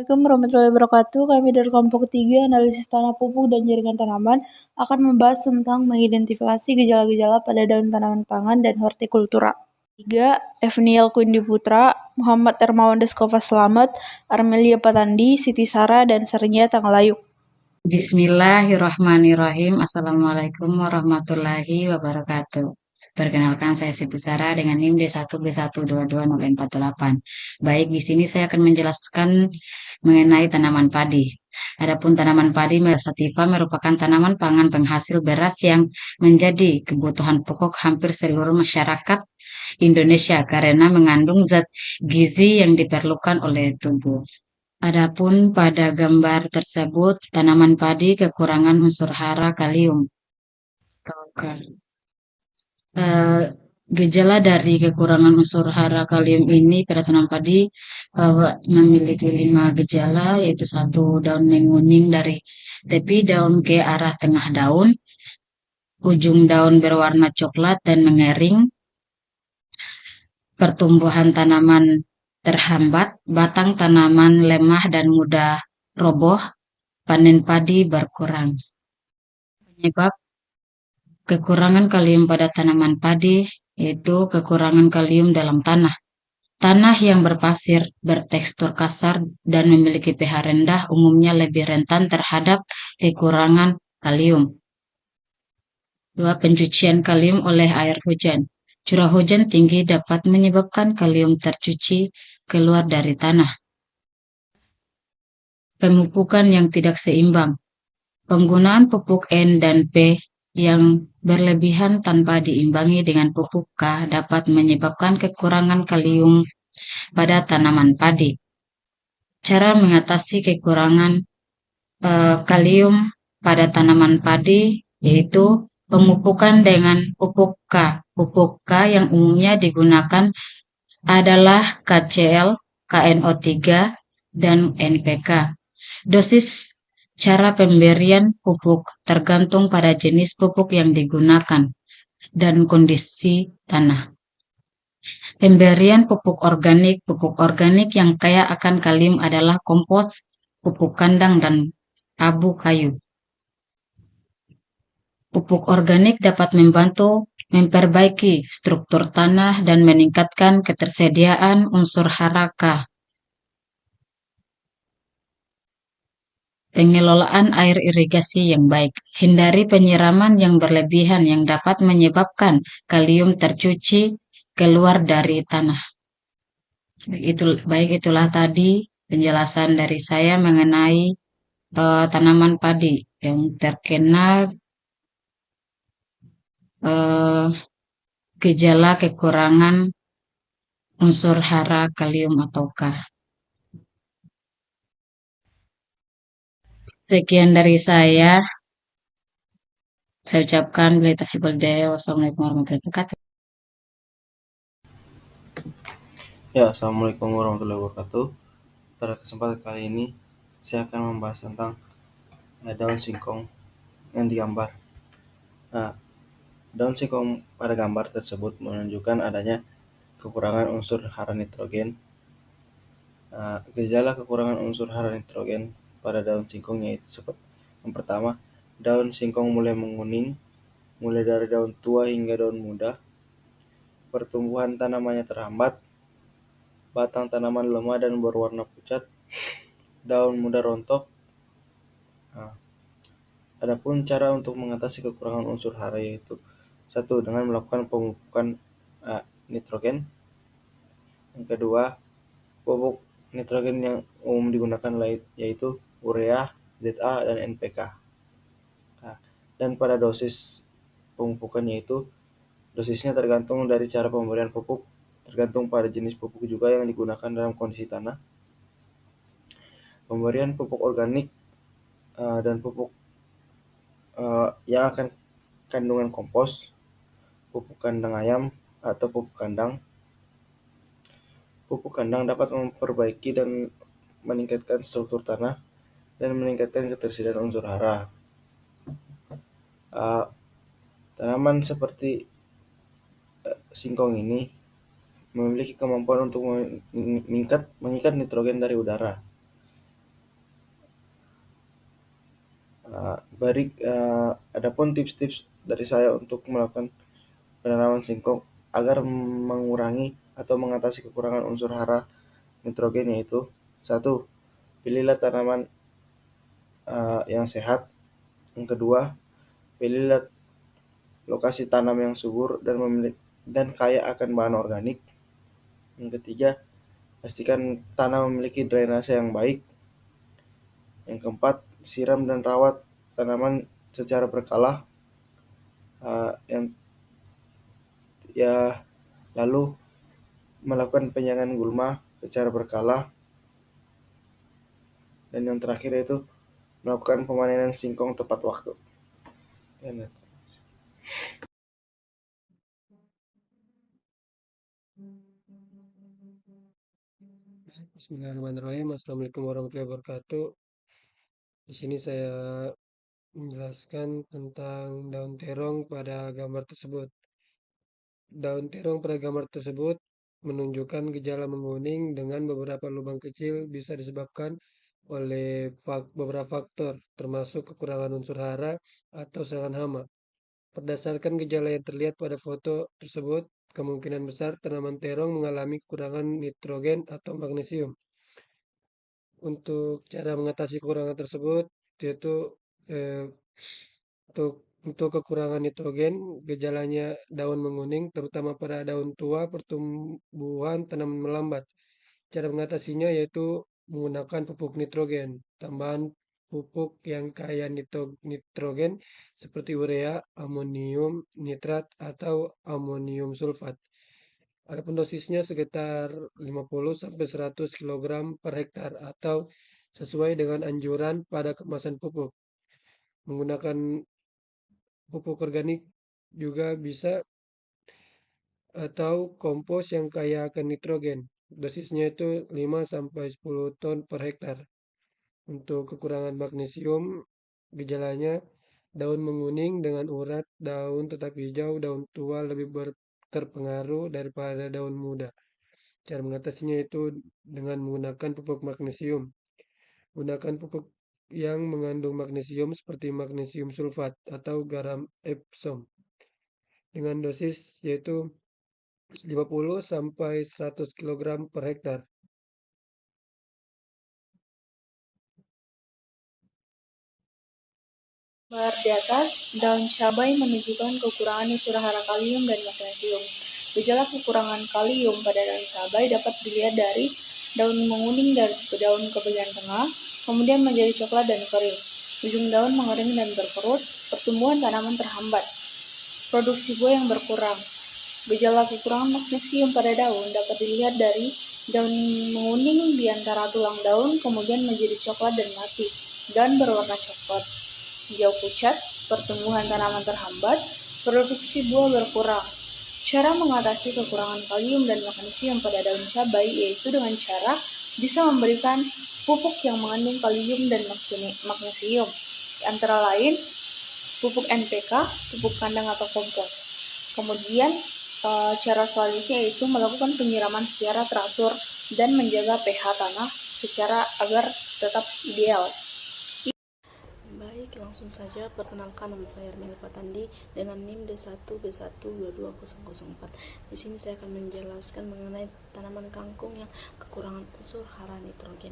Assalamualaikum warahmatullahi wabarakatuh. Kami dari kelompok 3 analisis tanah pupuk dan jaringan tanaman akan membahas tentang mengidentifikasi gejala-gejala pada daun tanaman pangan dan hortikultura. 3. Evniel Kuindi Putra, Muhammad Ermawan Deskova Slamet, Armelia Patandi, Siti Sara, dan Sernia Tanglayuk. Bismillahirrahmanirrahim. Assalamualaikum warahmatullahi wabarakatuh. Perkenalkan, saya Siti Sara dengan NIM D1B1220448. Baik, di sini saya akan menjelaskan mengenai tanaman padi. Adapun tanaman padi sativa merupakan tanaman pangan penghasil beras yang menjadi kebutuhan pokok hampir seluruh masyarakat Indonesia karena mengandung zat gizi yang diperlukan oleh tubuh. Adapun pada gambar tersebut, tanaman padi kekurangan unsur hara kalium. Eh, Gejala dari kekurangan unsur hara kalium ini pada tanaman padi memiliki 5 gejala, yaitu 1, daun menguning dari tepi daun ke arah tengah daun, ujung daun berwarna coklat dan mengering, pertumbuhan tanaman terhambat, batang tanaman lemah dan mudah roboh, panen padi berkurang. Penyebab kekurangan kalium pada tanaman padi yaitu kekurangan kalium dalam tanah. Tanah yang berpasir, bertekstur kasar, dan memiliki pH rendah umumnya lebih rentan terhadap kekurangan kalium. 2. Pencucian kalium oleh air hujan. Curah hujan tinggi dapat menyebabkan kalium tercuci keluar dari tanah. Pemupukan yang tidak seimbang. Penggunaan pupuk N dan P yang berlebihan tanpa diimbangi dengan pupuk K dapat menyebabkan kekurangan kalium pada tanaman padi. Cara mengatasi kekurangan kalium pada tanaman padi yaitu pemupukan dengan pupuk K. Pupuk K yang umumnya digunakan adalah KCl, KNO3, dan NPK. Dosis cara pemberian pupuk tergantung pada jenis pupuk yang digunakan dan kondisi tanah. Pemberian pupuk organik yang kaya akan kalium adalah kompos, pupuk kandang, dan abu kayu. Pupuk organik dapat membantu memperbaiki struktur tanah dan meningkatkan ketersediaan unsur hara K. Pengelolaan air irigasi yang baik. Hindari penyiraman yang berlebihan yang dapat menyebabkan kalium tercuci keluar dari tanah. Itulah tadi penjelasan dari saya mengenai tanaman padi yang terkena gejala kekurangan unsur hara kalium atau K. Sekian dari saya. Saya ucapkan billahi taufiq wal hidayah. Wassalamualaikum warahmatullahi wabarakatuh. Ya, Assalamualaikum warahmatullahi wabarakatuh. Pada kesempatan kali ini, saya akan membahas tentang daun singkong yang digambar. Nah, daun singkong pada gambar tersebut menunjukkan adanya kekurangan unsur hara nitrogen. Gejala kekurangan unsur hara nitrogen pada daun singkong yaitu seperti yang pertama, daun singkong mulai menguning, mulai dari daun tua hingga daun muda. Pertumbuhan tanamannya terhambat, batang tanaman lemah dan berwarna pucat, daun muda rontok. Adapun cara untuk mengatasi kekurangan unsur hara yaitu 1. Dengan melakukan pemupukan nitrogen. Yang kedua, pupuk nitrogen yang umum digunakan yaitu urea, ZA, dan NPK. Dan pada dosis pemupukan yaitu dosisnya tergantung dari cara pemberian pupuk, tergantung pada jenis pupuk juga yang digunakan dalam kondisi tanah. Pemberian pupuk organik dan pupuk yang akan kandungan kompos, pupuk kandang ayam atau pupuk kandang. Pupuk kandang dapat memperbaiki dan meningkatkan struktur tanah dan meningkatkan ketersediaan unsur hara. Tanaman seperti singkong ini memiliki kemampuan untuk mengikat nitrogen dari udara. adapun tips-tips dari saya untuk melakukan penanaman singkong agar mengurangi atau mengatasi kekurangan unsur hara nitrogen yaitu: 1. Pilihlah tanaman yang sehat. Yang kedua, pilihlah lokasi tanam yang subur dan kaya akan bahan organik. Yang ketiga, pastikan tanah memiliki drainase yang baik. Yang keempat, siram dan rawat tanaman secara berkala. Yang lalu melakukan penyangan gulma secara berkala. Dan yang terakhir yaitu melakukan pemanenan singkong tepat waktu. Bismillahirrahmanirrahim. Assalamualaikum warahmatullahi wabarakatuh. Di sini saya menjelaskan tentang daun terong pada gambar tersebut. Daun terong pada gambar tersebut menunjukkan gejala menguning dengan beberapa lubang kecil, bisa disebabkan oleh beberapa faktor, termasuk kekurangan unsur hara atau serangan hama. Berdasarkan gejala yang terlihat pada foto tersebut, kemungkinan besar tanaman terong mengalami kekurangan nitrogen atau magnesium. Untuk cara mengatasi kekurangan tersebut, yaitu eh, untuk kekurangan nitrogen, gejalanya daun menguning, terutama pada daun tua, pertumbuhan tanaman melambat. Cara mengatasinya yaitu menggunakan pupuk nitrogen, tambahan pupuk yang kaya nitrogen seperti urea, amonium nitrat, atau amonium sulfat. Adapun dosisnya sekitar 50-100 kg per hektar atau sesuai dengan anjuran pada kemasan pupuk. Menggunakan pupuk organik juga bisa atau kompos yang kaya akan nitrogen. Dosisnya itu 5-10 ton per hektar. Untuk kekurangan magnesium, gejalanya daun menguning dengan urat, daun tetap hijau, daun tua lebih terpengaruh daripada daun muda. Cara mengatasinya itu dengan menggunakan pupuk magnesium. Gunakan pupuk yang mengandung magnesium seperti magnesium sulfat atau garam Epsom dengan dosis yaitu 50-100 kg per hektar. Gambar di atas, daun cabai menunjukkan kekurangan unsur hara kalium dan magnesium. Gejala kekurangan kalium pada daun cabai dapat dilihat dari daun menguning dari daun ke bagian tengah, kemudian menjadi coklat dan kering. Ujung daun mengering dan berkerut, pertumbuhan tanaman terhambat. Produksi buah yang berkurang. Gejala kekurangan magnesium pada daun dapat dilihat dari daun menguning di antara tulang daun, kemudian menjadi coklat dan mati, dan berwarna coklat. Hijau pucat, pertumbuhan tanaman terhambat, produksi buah berkurang. Cara mengatasi kekurangan kalium dan magnesium pada daun cabai yaitu dengan cara bisa memberikan pupuk yang mengandung kalium dan magnesium, antara lain pupuk NPK, pupuk kandang atau kompos. Kemudian cara selanjutnya yaitu melakukan penyiraman secara teratur dan menjaga pH tanah secara agar tetap ideal. Baik, langsung saja perkenalkan, nama saya Ermina Patandi dengan NIM D1B1222004. Di sini saya akan menjelaskan mengenai tanaman kangkung yang kekurangan unsur hara nitrogen.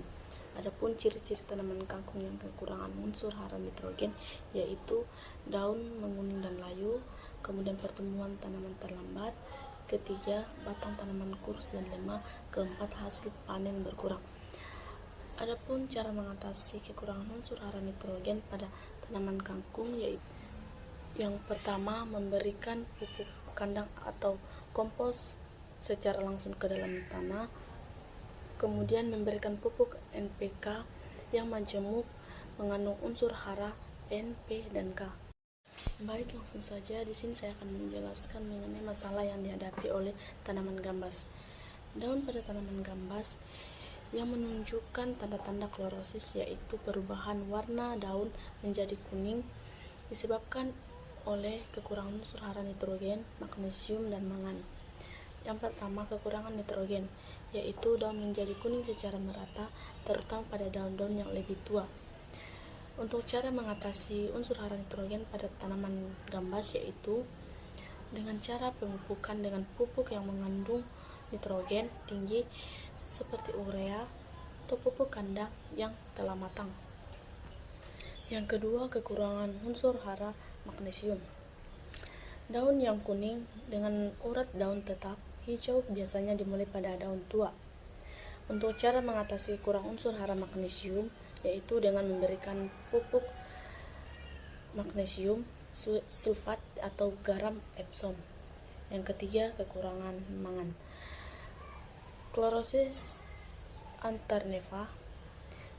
Adapun ciri-ciri tanaman kangkung yang kekurangan unsur hara nitrogen yaitu daun menguning dan layu, kemudian pertumbuhan tanaman terlambat, ketiga batang tanaman kurus dan lemah, keempat hasil panen berkurang. Adapun cara mengatasi kekurangan unsur hara nitrogen pada tanaman kangkung yaitu yang pertama, memberikan pupuk kandang atau kompos secara langsung ke dalam tanah, kemudian memberikan pupuk NPK yang majemuk mengandung unsur hara N, P, dan K. Baik, langsung saja di sini saya akan menjelaskan mengenai masalah yang dihadapi oleh tanaman gambas. Daun pada tanaman gambas yang menunjukkan tanda-tanda klorosis yaitu perubahan warna daun menjadi kuning disebabkan oleh kekurangan unsur hara nitrogen, magnesium, dan mangan. Yang pertama, kekurangan nitrogen yaitu daun menjadi kuning secara merata terutama pada daun-daun yang lebih tua. Untuk cara mengatasi unsur hara nitrogen pada tanaman gambas yaitu dengan cara pemupukan dengan pupuk yang mengandung nitrogen tinggi seperti urea atau pupuk kandang yang telah matang. Yang kedua, kekurangan unsur hara magnesium. Daun yang kuning dengan urat daun tetap hijau biasanya dimulai pada daun tua. Untuk cara mengatasi kurang unsur hara magnesium yaitu dengan memberikan pupuk magnesium sulfat atau garam Epsom. Yang ketiga, kekurangan mangan. Klorosis anterneva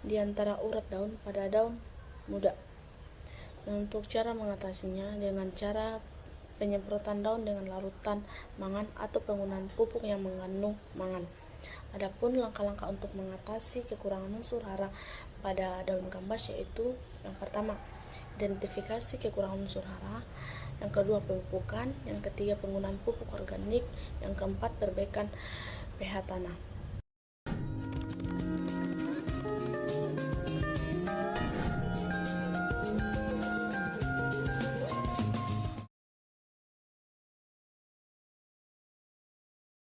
di antara urat daun pada daun muda. Untuk cara mengatasinya dengan cara penyemprotan daun dengan larutan mangan atau penggunaan pupuk yang mengandung mangan. Adapun langkah-langkah untuk mengatasi kekurangan unsur hara pada daun gambas yaitu yang pertama, identifikasi kekurangan unsur hara, yang kedua pemupukan, yang ketiga penggunaan pupuk organik, yang keempat perbaikan pH tanah.